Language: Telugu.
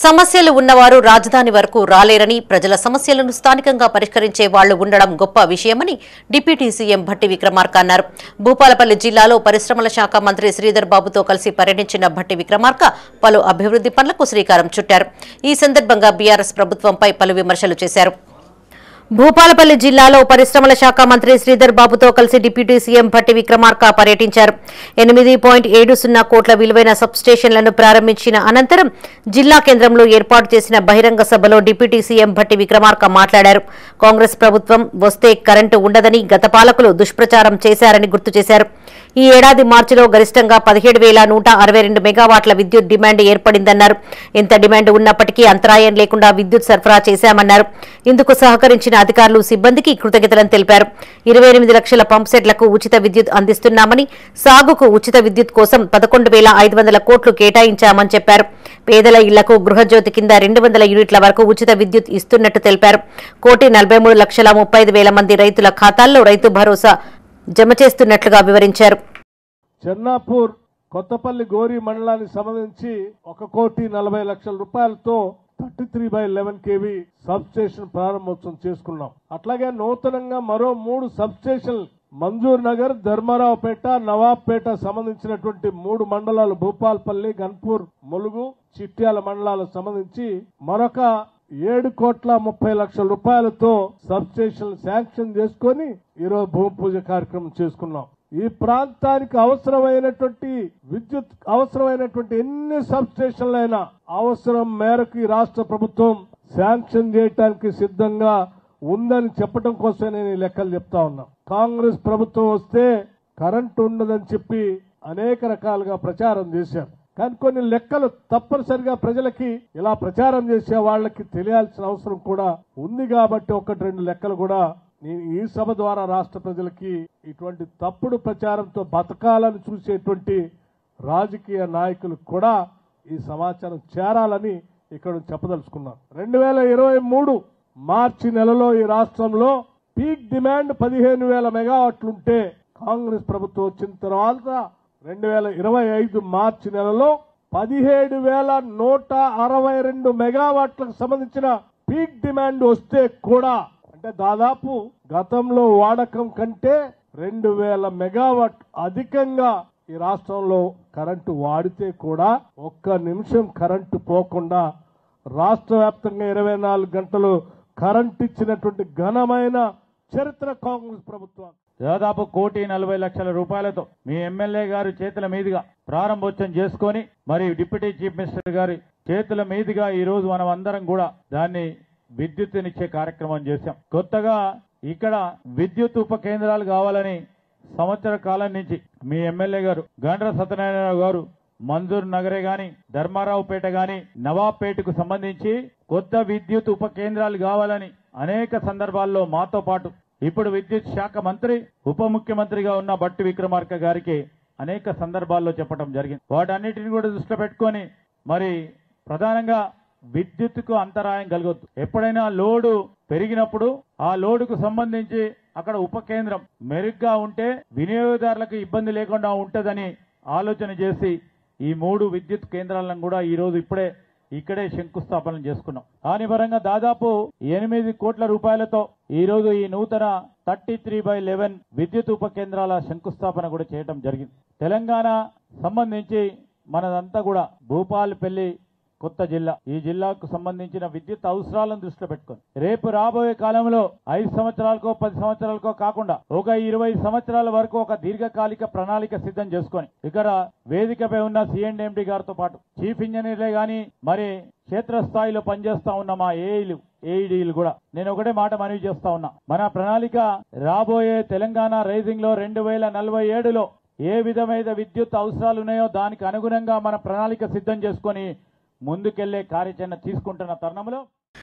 సమస్యలు ఉన్నవారు రాజధాని వరకు రాలేరని, ప్రజల సమస్యలను స్థానికంగా పరిష్కరించే వాళ్లు ఉండడం గొప్ప విషయమని డిప్యూటీ సీఎం భట్టి విక్రమార్క అన్నారు. భూపాలపల్లి జిల్లాలో పరిశ్రమల శాఖ మంత్రి శ్రీధర్ బాబుతో కలిసి పర్యటించిన భట్టి విక్రమార్క పలు అభివృద్ధి పనులకు శ్రీకారం చుట్టారు. ఈ సందర్భంగా బీఆర్ఎస్ ప్రభుత్వంపై పలు విమర్శలు చేశారు. భూపాలపల్లి జిల్లాలో పరిశ్రమల శాఖ మంత్రి శ్రీధర్ బాబుతో కలిసి డిప్యూటీ సీఎం భట్టి విక్రమార్క పర్యటించారు. 8.70 కోట్ల విలువైన సబ్స్టేషన్లను ప్రారంభించిన అనంతరం జిల్లా కేంద్రంలో ఏర్పాటు చేసిన బహిరంగ సభలో డిప్యూటీ సీఎం భట్టి విక్రమార్క మాట్లాడారు. కాంగ్రెస్ ప్రభుత్వం వస్తే కరెంటు ఉండదని గత పాలకులు దుష్ప్రచారం చేశారని గుర్తు చేశారు. ఈ ఏడాది మార్చిలో గరిష్టంగా 17,162 మెగావాట్ల విద్యుత్ డిమాండ్ ఏర్పడిందన్నారు. ఇంత డిమాండ్ ఉన్నప్పటికీ అంతరాయం లేకుండా విద్యుత్ సరఫరా చేశామన్నారు. ఇందుకు సహకరించిన అధికారులు సిబ్బందికి కృతజ్ఞతలను తెలిపారు. 28 లక్షల పంప్ సెట్లకు ఉచిత విద్యుత్ అందిస్తున్నామని, సాగుకు ఉచిత విద్యుత్ కోసం 11,500 కోట్లు కేటాయించామని చెప్పారు. పేదల ఇళ్లకు గృహజ్యోతి కింద 200 యూనిట్ల వరకు ఉచిత విద్యుత్ ఇస్తున్నట్టు తెలిపారు. 1,43,35,000 మంది రైతుల ఖాతాల్లో రైతు భరోసా జమ చేస్తున్నట్లుగా వివరించారు. చెన్నాపూర్ కొత్తపల్లి గోరి మండలానికి సంబంధించి 1,40,00,000 రూపాయలతో 33/11 kV సబ్ స్టేషన్ ప్రారంభోత్సవం చేసుకున్నాం. అట్లాగే నూతనంగా మరో 3 సబ్ స్టేషన్లు మంజూర్ నగర్, ధర్మారావుపేట, నవాబ్పేట సంబంధించినటువంటి 3 మండలాలు భూపాల్పల్లి, గన్పూర్, ములుగు, చిట్యాల మండలాలకు సంబంధించి మరొక 7,30,00,000 రూపాయలతో సబ్ స్టేషన్లు శాంక్షన్ చేసుకుని ఈరోజు భూమి పూజ కార్యక్రమం చేసుకున్నాం. ఈ ప్రాంతానికి అవసరమైనటువంటి విద్యుత్ అవసరమైనటువంటి ఎన్ని సబ్ స్టేషన్లైనా అవసరం మేరకు ఈ రాష్ట్ర ప్రభుత్వం శాంక్షన్ చేయడానికి సిద్ధంగా ఉందని చెప్పడం కోసమే నేను ఈ లెక్కలు చెప్తా ఉన్నా. కాంగ్రెస్ ప్రభుత్వం వస్తే కరెంటు ఉండదని చెప్పి అనేక రకాలుగా ప్రచారం చేశారు. కానీ కొన్ని లెక్కలు తప్పనిసరిగా ప్రజలకి ఇలా ప్రచారం చేసే వాళ్ళకి తెలియాల్సిన అవసరం కూడా ఉంది. కాబట్టి 1-2 లెక్కలు కూడా నేను ఈ సభ ద్వారా రాష్ట్ర ప్రజలకి ఇటువంటి తప్పుడు ప్రచారంతో బతకాలని చూసేటువంటి రాజకీయ నాయకులకు కూడా ఈ సమాచారం చేరాలని ఇక్కడ చెప్పదలుచుకున్నాను. 2023 మార్చి నెలలో ఈ రాష్ట్రంలో పీక్ డిమాండ్ 15,000 మెగావాట్లుంటే కాంగ్రెస్ ప్రభుత్వం వచ్చిన తర్వాత 2025 మార్చి నెలలో 17,162 మెగావాట్లకు సంబంధించిన పీక్ డిమాండ్ వస్తే కూడా, అంటే దాదాపు గతంలో వాడకం కంటే 2,000 మెగావాట్ అధికంగా ఈ రాష్ట్రంలో కరెంటు వాడితే కూడా 1 నిమిషం కరెంటు పోకుండా రాష్ట్ర వ్యాప్తంగా 24 గంటలు కరెంటు ఇచ్చినటువంటి ఘనమైన చరిత్ర కాంగ్రెస్ ప్రభుత్వం. దాదాపు 1,40,00,000 రూపాయలతో మీ ఎమ్మెల్యే గారి చేతుల మీదుగా ప్రారంభోత్సవం చేసుకొని, మరి డిప్యూటీ చీఫ్ మినిస్టర్ గారి చేతుల మీదుగా ఈ రోజు మనం అందరం కూడా దాన్ని విద్యుత్తునిచ్చే కార్యక్రమం చేశాం. కొత్తగా ఇక్కడ విద్యుత్ ఉప కేంద్రాలు కావాలని సంవత్సర కాలం నుంచి మీ ఎమ్మెల్యే గారు గండ్ర సత్యనారాయణ గారు మంజూర్ నగరే గాని, ధర్మారావుపేట గాని, నవాబ్పేటకు సంబంధించి కొత్త విద్యుత్ ఉప కేంద్రాలు కావాలని అనేక సందర్భాల్లో మాతో పాటు ఇప్పుడు విద్యుత్ శాఖ మంత్రి, ఉప ముఖ్యమంత్రిగా ఉన్న భట్టి విక్రమార్క గారికి అనేక సందర్భాల్లో చెప్పడం జరిగింది. వాటన్నిటిని కూడా దృష్టిలో పెట్టుకొని మరి ప్రధానంగా విద్యుత్తుకు అంతరాయం కలగొద్దు. ఎప్పుడైనా లోడు పెరిగినప్పుడు ఆ లోడుకు సంబంధించి అక్కడ ఉప కేంద్రం మెరుగ్గా ఉంటే వినియోగదారులకు ఇబ్బంది లేకుండా ఉంటుందని ఆలోచన చేసి ఈ 3 విద్యుత్ కేంద్రాలను కూడా ఈ రోజు ఇక్కడే శంకుస్థాపన చేసుకున్నాం. దాని పరంగా దాదాపు 8 కోట్ల రూపాయలతో ఈ రోజు ఈ నూతన 33/11 విద్యుత్ ఉప కేంద్రాల శంకుస్థాపన కూడా చేయడం జరిగింది. తెలంగాణ సంబంధించి మనదంతా కూడా భూపాలపల్లి కొత్త జిల్లా. ఈ జిల్లాకు సంబంధించిన విద్యుత్ అవసరాలను దృష్టిలో పెట్టుకొని రేపు రాబోయే కాలంలో 5 సంవత్సరాలకో 10 సంవత్సరాలకో కాకుండా ఒక 20 సంవత్సరాల వరకు ఒక దీర్ఘకాలిక ప్రణాళిక సిద్ధం చేసుకొని ఇక్కడ వేదికపై ఉన్న CNMD గారితో పాటు చీఫ్ ఇంజనీర్లే గాని, మరి క్షేత్రస్థాయిలో పనిచేస్తా ఉన్న మా AEDలు కూడా నేను ఒకటే మాట మనవి చేస్తా ఉన్నా. మన ప్రణాళిక రాబోయే తెలంగాణ రైజింగ్ లో 2047లో ఏ విధమైన విద్యుత్ అవసరాలు ఉన్నాయో దానికి అనుగుణంగా మన ప్రణాళిక సిద్ధం చేసుకొని ముందుకెళ్లే కార్యాచరణ తీసుకుంటున్న తరుణంలో